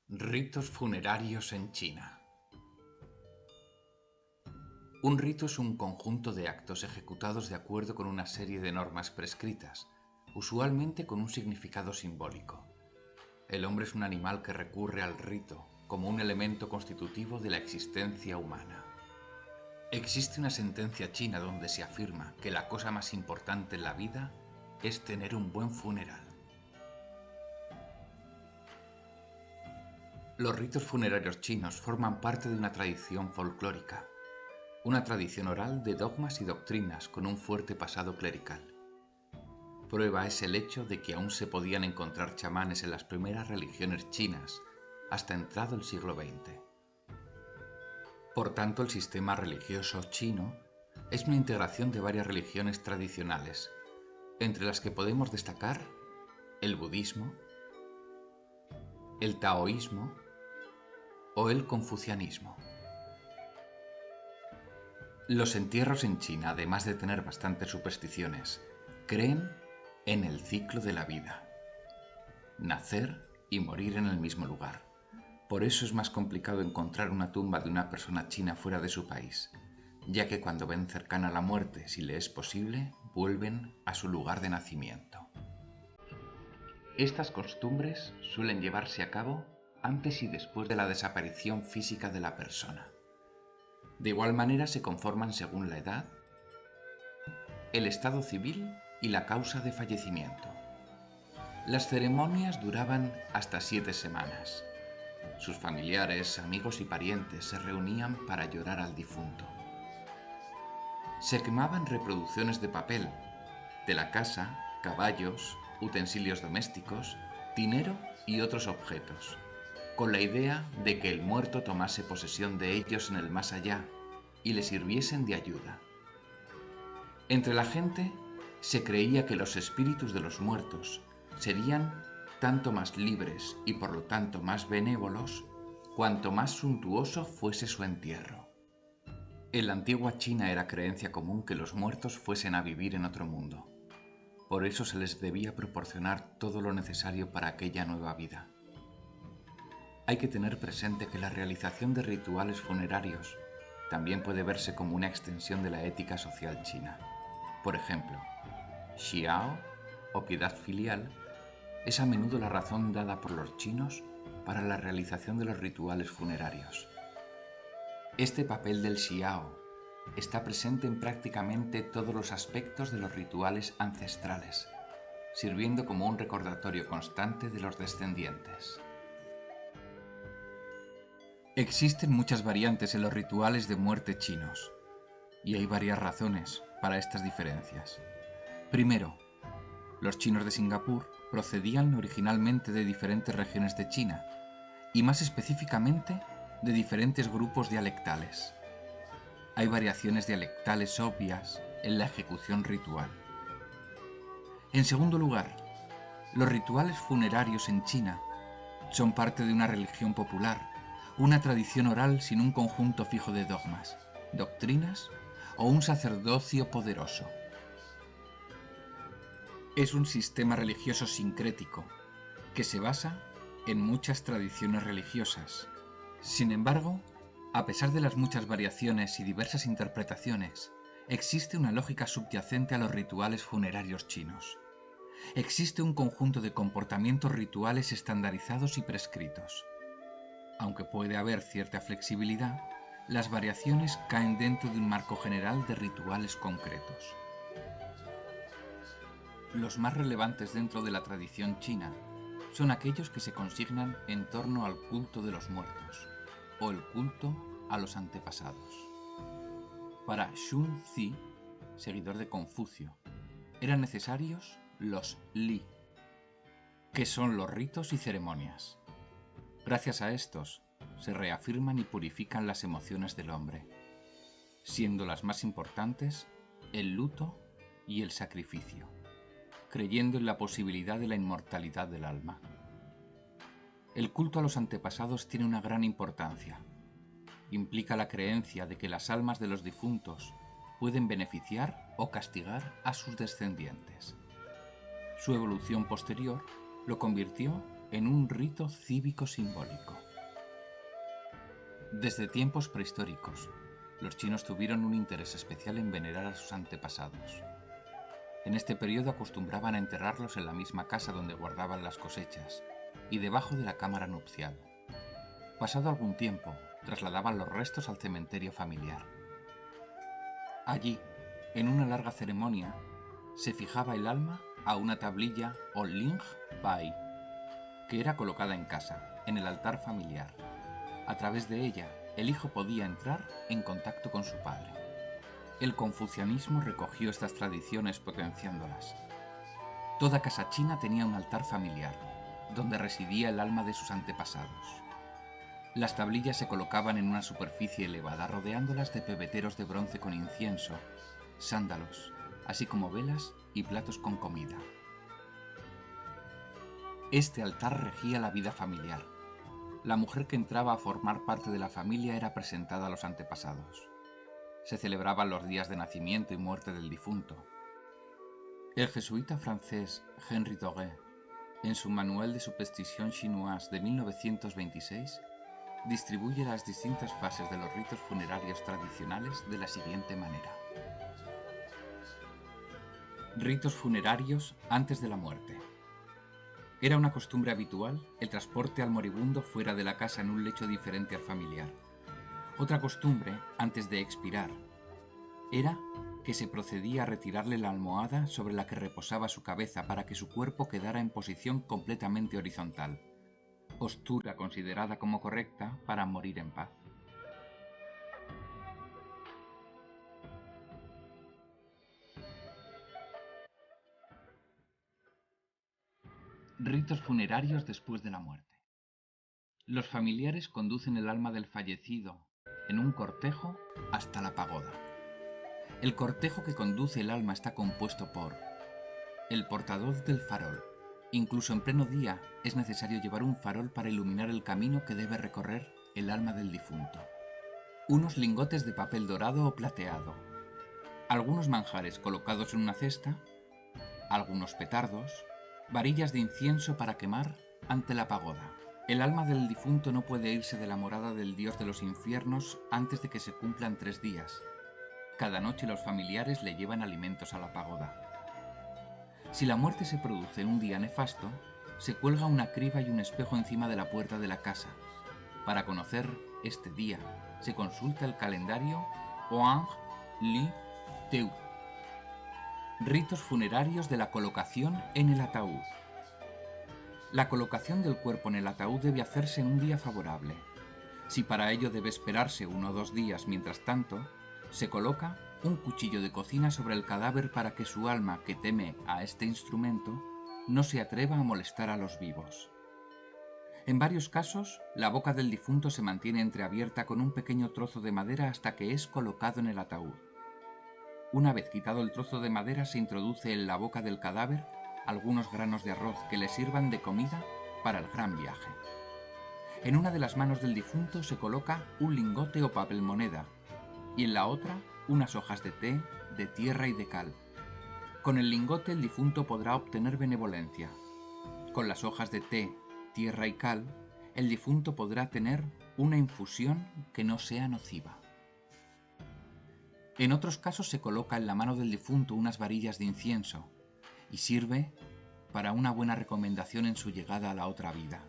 Ritos funerarios en China. Un rito es un conjunto de actos ejecutados de acuerdo con una serie de normas prescritas, usualmente con un significado simbólico. El hombre es un animal que recurre al rito como un elemento constitutivo de la existencia humana. Existe una sentencia china donde se afirma que la cosa más importante en la vida es tener un buen funeral. Los ritos funerarios chinos forman parte de una tradición folclórica, una tradición oral de dogmas y doctrinas con un fuerte pasado clerical. Prueba es el hecho de que aún se podían encontrar chamanes en las primeras religiones chinas hasta entrado el siglo XX. Por tanto, el sistema religioso chino es una integración de varias religiones tradicionales, entre las que podemos destacar el budismo, el taoísmo o el confucianismo. Los entierros en China, además de tener bastantes supersticiones, creen en el ciclo de la vida, nacer y morir en el mismo lugar. Por eso es más complicado encontrar una tumba de una persona china fuera de su país, ya que cuando ven cercana la muerte, si le es posible, vuelven a su lugar de nacimiento. Estas costumbres suelen llevarse a cabo antes y después de la desaparición física de la persona. De igual manera se conforman según la edad, el estado civil y la causa de fallecimiento. Las ceremonias duraban hasta 7 semanas. Sus familiares, amigos y parientes se reunían para llorar al difunto. Se quemaban reproducciones de papel, de la casa, caballos, utensilios domésticos, dinero y otros objetos, con la idea de que el muerto tomase posesión de ellos en el más allá y le sirviesen de ayuda. Entre la gente se creía que los espíritus de los muertos serían tanto más libres y por lo tanto más benévolos cuanto más suntuoso fuese su entierro. En la antigua China era creencia común que los muertos fuesen a vivir en otro mundo. Por eso se les debía proporcionar todo lo necesario para aquella nueva vida. Hay que tener presente que la realización de rituales funerarios también puede verse como una extensión de la ética social china. Por ejemplo, xiao o piedad filial es a menudo la razón dada por los chinos para la realización de los rituales funerarios. Este papel del xiao está presente en prácticamente todos los aspectos de los rituales ancestrales, sirviendo como un recordatorio constante de los descendientes. Existen muchas variantes en los rituales de muerte chinos, y hay varias razones para estas diferencias. Primero, los chinos de Singapur procedían originalmente de diferentes regiones de China, y más específicamente de diferentes grupos dialectales. Hay variaciones dialectales obvias en la ejecución ritual. En segundo lugar, los rituales funerarios en China son parte de una religión popular, una tradición oral sin un conjunto fijo de dogmas, doctrinas o un sacerdocio poderoso. Es un sistema religioso sincrético que se basa en muchas tradiciones religiosas. Sin embargo, a pesar de las muchas variaciones y diversas interpretaciones, existe una lógica subyacente a los rituales funerarios chinos. Existe un conjunto de comportamientos rituales estandarizados y prescritos. Aunque puede haber cierta flexibilidad, las variaciones caen dentro de un marco general de rituales concretos. Los más relevantes dentro de la tradición china son aquellos que se consignan en torno al culto de los muertos o el culto a los antepasados. Para Xun Zi, seguidor de Confucio, eran necesarios los li, que son los ritos y ceremonias. Gracias a estos, se reafirman y purifican las emociones del hombre, siendo las más importantes el luto y el sacrificio, creyendo en la posibilidad de la inmortalidad del alma. El culto a los antepasados tiene una gran importancia. Implica la creencia de que las almas de los difuntos pueden beneficiar o castigar a sus descendientes. Su evolución posterior lo convirtió en un rito cívico-simbólico. Desde tiempos prehistóricos, los chinos tuvieron un interés especial en venerar a sus antepasados. En este periodo acostumbraban a enterrarlos en la misma casa donde guardaban las cosechas y debajo de la cámara nupcial. Pasado algún tiempo, trasladaban los restos al cementerio familiar. Allí, en una larga ceremonia, se fijaba el alma a una tablilla o ling bai, que era colocada en casa, en el altar familiar. A través de ella, el hijo podía entrar en contacto con su padre. El confucianismo recogió estas tradiciones potenciándolas. Toda casa china tenía un altar familiar, donde residía el alma de sus antepasados. Las tablillas se colocaban en una superficie elevada, rodeándolas de pebeteros de bronce con incienso, sándalos, así como velas y platos con comida. Este altar regía la vida familiar. La mujer que entraba a formar parte de la familia era presentada a los antepasados. Se celebraban los días de nacimiento y muerte del difunto. El jesuita francés Henri Doguet, en su Manuel de Superstition Chinoise de 1926, distribuye las distintas fases de los ritos funerarios tradicionales de la siguiente manera. Ritos funerarios antes de la muerte. Era una costumbre habitual el transporte al moribundo fuera de la casa en un lecho diferente al familiar. Otra costumbre, antes de expirar, era que se procedía a retirarle la almohada sobre la que reposaba su cabeza para que su cuerpo quedara en posición completamente horizontal, postura considerada como correcta para morir en paz. Ritos funerarios después de la muerte. Los familiares conducen el alma del fallecido en un cortejo hasta la pagoda. El cortejo que conduce el alma está compuesto por el portador del farol. Incluso en pleno día es necesario llevar un farol para iluminar el camino que debe recorrer el alma del difunto. Unos lingotes de papel dorado o plateado. Algunos manjares colocados en una cesta. Algunos petardos. Varillas de incienso para quemar ante la pagoda. El alma del difunto no puede irse de la morada del dios de los infiernos antes de que se cumplan 3 días. Cada noche los familiares le llevan alimentos a la pagoda. Si la muerte se produce en un día nefasto, se cuelga una criba y un espejo encima de la puerta de la casa. Para conocer este día, se consulta el calendario Hoang Li Teu. Ritos funerarios de la colocación en el ataúd. La colocación del cuerpo en el ataúd debe hacerse en un día favorable. Si para ello debe esperarse 1 o 2 días mientras tanto, se coloca un cuchillo de cocina sobre el cadáver para que su alma, que teme a este instrumento, no se atreva a molestar a los vivos. En varios casos, la boca del difunto se mantiene entreabierta con un pequeño trozo de madera hasta que es colocado en el ataúd. Una vez quitado el trozo de madera, se introduce en la boca del cadáver algunos granos de arroz que le sirvan de comida para el gran viaje. En una de las manos del difunto se coloca un lingote o papel moneda y en la otra unas hojas de té, de tierra y de cal. Con el lingote el difunto podrá obtener benevolencia. Con las hojas de té, tierra y cal, el difunto podrá tener una infusión que no sea nociva. En otros casos se coloca en la mano del difunto unas varillas de incienso y sirve para una buena recomendación en su llegada a la otra vida.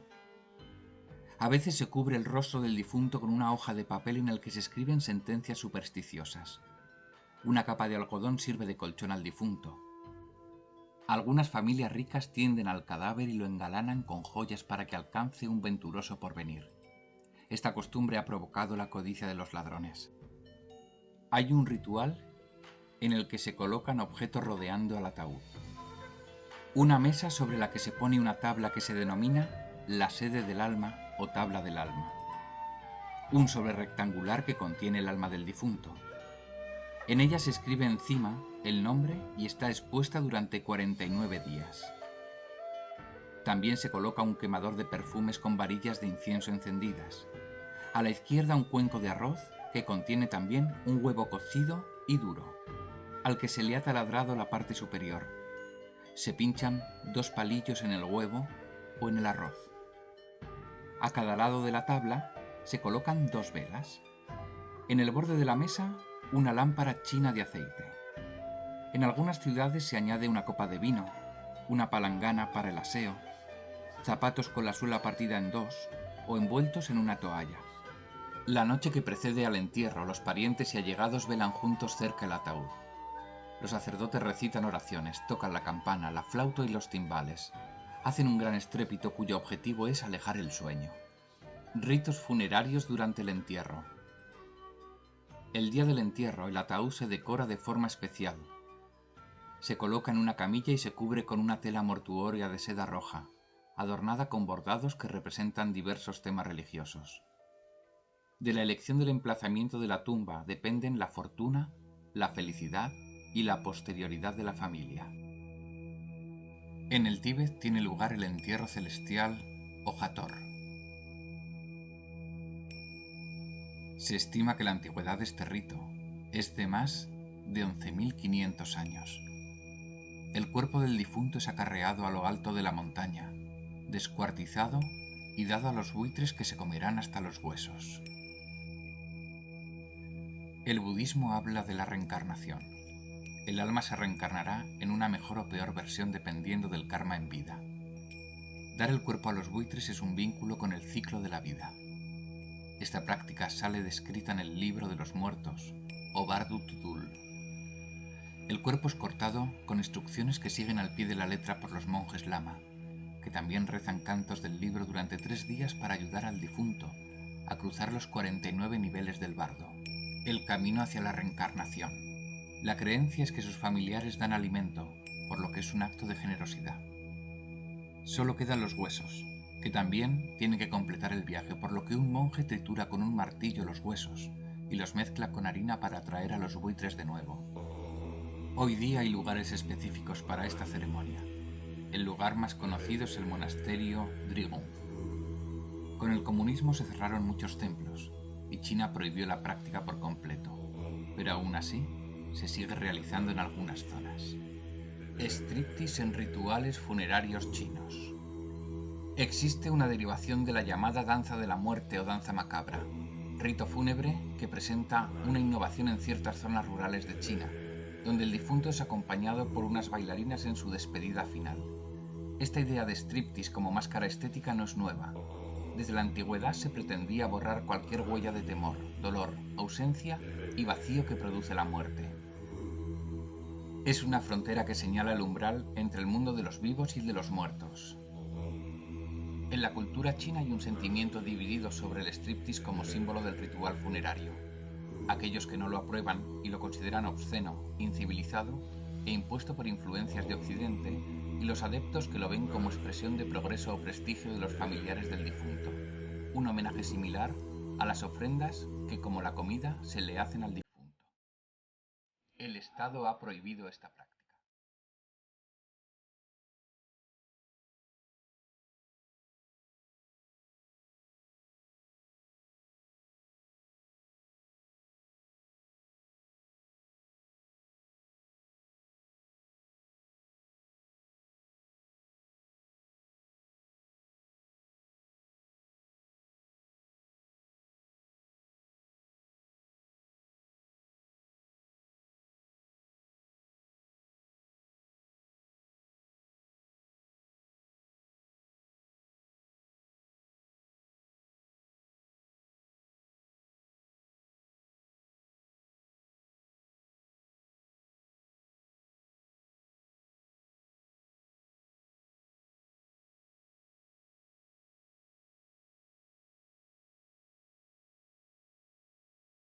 A veces se cubre el rostro del difunto con una hoja de papel en el que se escriben sentencias supersticiosas. Una capa de algodón sirve de colchón al difunto. Algunas familias ricas tienden al cadáver y lo engalanan con joyas para que alcance un venturoso porvenir. Esta costumbre ha provocado la codicia de los ladrones. Hay un ritual en el que se colocan objetos rodeando al ataúd. Una mesa sobre la que se pone una tabla que se denomina la sede del alma o tabla del alma. Un sobre rectangular que contiene el alma del difunto. En ella se escribe encima el nombre y está expuesta durante 49 días. También se coloca un quemador de perfumes con varillas de incienso encendidas. A la izquierda un cuenco de arroz que contiene también un huevo cocido y duro, al que se le ha taladrado la parte superior. Se pinchan 2 palillos en el huevo o en el arroz. A cada lado de la tabla se colocan 2 velas. En el borde de la mesa, una lámpara china de aceite. En algunas ciudades se añade una copa de vino, una palangana para el aseo, zapatos con la suela partida en 2 o envueltos en una toalla. La noche que precede al entierro, los parientes y allegados velan juntos cerca el ataúd. Los sacerdotes recitan oraciones, tocan la campana, la flauta y los timbales. Hacen un gran estrépito cuyo objetivo es alejar el sueño. Ritos funerarios durante el entierro. El día del entierro, el ataúd se decora de forma especial. Se coloca en una camilla y se cubre con una tela mortuoria de seda roja, adornada con bordados que representan diversos temas religiosos. De la elección del emplazamiento de la tumba dependen la fortuna, la felicidad y la posterioridad de la familia. En el Tíbet tiene lugar el entierro celestial o Hathor. Se estima que la antigüedad de este rito es de más de 11.500 años. El cuerpo del difunto es acarreado a lo alto de la montaña, descuartizado y dado a los buitres que se comerán hasta los huesos. El budismo habla de la reencarnación. El alma se reencarnará en una mejor o peor versión dependiendo del karma en vida. Dar el cuerpo a los buitres es un vínculo con el ciclo de la vida. Esta práctica sale descrita en el libro de los muertos, o Bardu Tudul. El cuerpo es cortado con instrucciones que siguen al pie de la letra por los monjes lama, que también rezan cantos del libro durante 3 días para ayudar al difunto a cruzar los 49 niveles del bardo. El camino hacia la reencarnación. La creencia es que sus familiares dan alimento, por lo que es un acto de generosidad. Solo quedan los huesos, que también tienen que completar el viaje, por lo que un monje tritura con un martillo los huesos y los mezcla con harina para atraer a los buitres de nuevo. Hoy día hay lugares específicos para esta ceremonia. El lugar más conocido es el monasterio Drigung. Con el comunismo se cerraron muchos templos y China prohibió la práctica por completo, pero aún así se sigue realizando en algunas zonas. Striptease en rituales funerarios chinos. Existe una derivación de la llamada danza de la muerte o danza macabra, rito fúnebre que presenta una innovación en ciertas zonas rurales de China, donde el difunto es acompañado por unas bailarinas en su despedida final. Esta idea de striptease como máscara estética no es nueva. Desde la antigüedad se pretendía borrar cualquier huella de temor, dolor, ausencia y vacío que produce la muerte. Es una frontera que señala el umbral entre el mundo de los vivos y el de los muertos. En la cultura china hay un sentimiento dividido sobre el striptease como símbolo del ritual funerario. Aquellos que no lo aprueban y lo consideran obsceno, incivilizado e impuesto por influencias de Occidente, y los adeptos que lo ven como expresión de progreso o prestigio de los familiares del difunto. Un homenaje similar a las ofrendas que, como la comida, se le hacen al difunto. El Estado ha prohibido esta práctica.